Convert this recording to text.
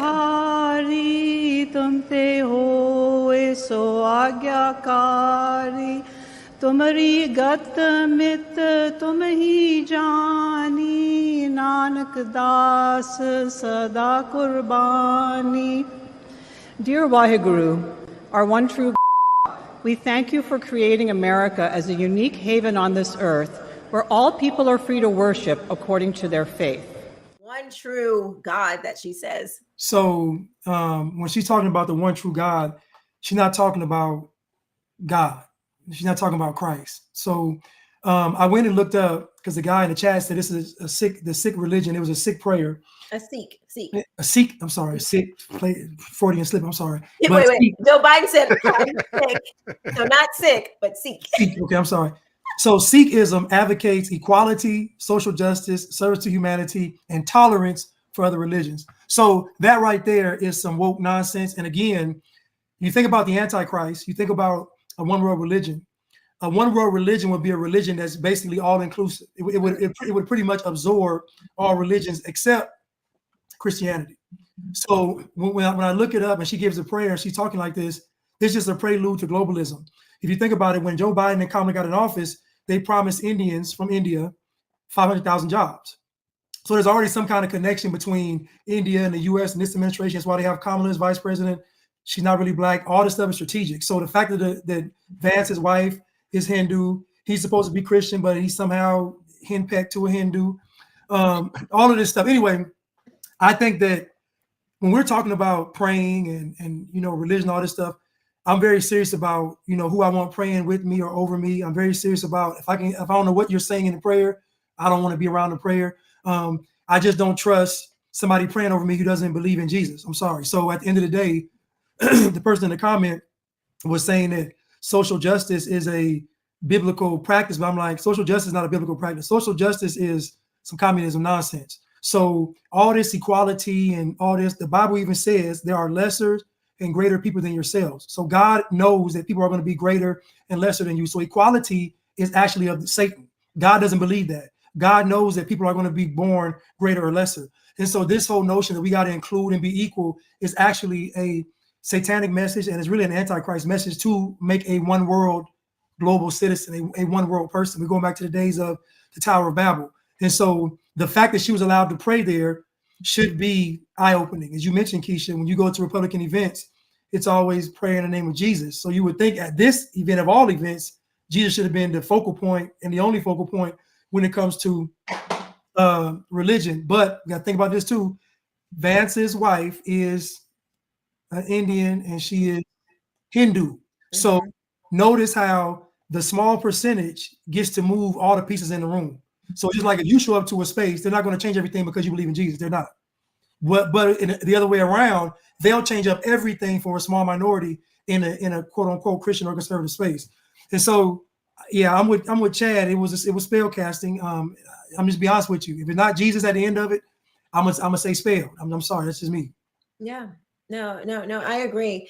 hari tumte hoye so agyakari tumari gat mit tumhi jani nanak das sada kurbani. Dear Waheguru, our one true we thank you for creating America as a unique haven on this earth where all people are free to worship according to their faith. One true God that she says. So when she's talking about the one true God, she's not talking about God. She's not talking about Christ. So I went and looked up because the guy in the chat said this is the Sikh religion. It was a Sikh prayer. A Sikh. A Sikh. I'm sorry. Sikh. Freudian slip. I'm sorry. Wait. Joe Biden said I'm sick. So not sick, but Sikh. Sikh. Okay, I'm sorry. So Sikhism advocates equality, social justice, service to humanity, and tolerance for other religions. So that right there is some woke nonsense. And again, you think about the Antichrist, you think about a one world religion. A one world religion would be a religion that's basically all inclusive. It would pretty much absorb all religions except Christianity. So when I look it up and she gives a prayer and she's talking like this is just a prelude to globalism. If you think about it, when Joe Biden and Kamala got in office, they promised Indians from India 500,000 jobs. So there's already some kind of connection between India and the US and this administration. That's why they have Kamala as vice president. She's not really black. All this stuff is strategic. So the fact that Vance's wife is Hindu, he's supposed to be Christian, but he's somehow henpecked to a Hindu. All of this stuff. Anyway, I think that when we're talking about praying and religion, all this stuff, I'm very serious about who I want praying with me or over me. I'm very serious about if I don't know what you're saying in the prayer, I don't want to be around the prayer. I just don't trust somebody praying over me who doesn't believe in Jesus. I'm sorry. So at the end of the day, the person in the comment was saying that social justice is a biblical practice, but I'm like, social justice is not a biblical practice. Social justice is some communism nonsense. So all this equality and all this, the Bible even says there are lesser and greater people than yourselves. So God knows that people are going to be greater and lesser than you. So equality is actually of Satan. God doesn't believe that. God knows that people are going to be born greater or lesser. And so this whole notion that we got to include and be equal is actually a satanic message, and it's really an antichrist message to make a one world global citizen, a one world person. We're going back to the days of the Tower of Babel. And so the fact that she was allowed to pray there should be eye-opening. As you mentioned, Keisha, when you go to Republican events, it's always pray in the name of Jesus. So you would think at this event of all events, Jesus should have been the focal point and the only focal point when it comes to religion. But you got to think about this too. Vance's wife is an Indian and she is Hindu. So notice how the small percentage gets to move all the pieces in the room. So just like if you show up to a space, they're not going to change everything because you believe in Jesus. They're not. But in the other way around, they'll change up everything for a small minority in a quote unquote Christian or conservative space. And so, yeah, I'm with Chad. It was spell casting. I'm just be honest with you. If it's not Jesus at the end of it, I'm gonna say spell. I'm sorry. That's just me. Yeah. No, I agree.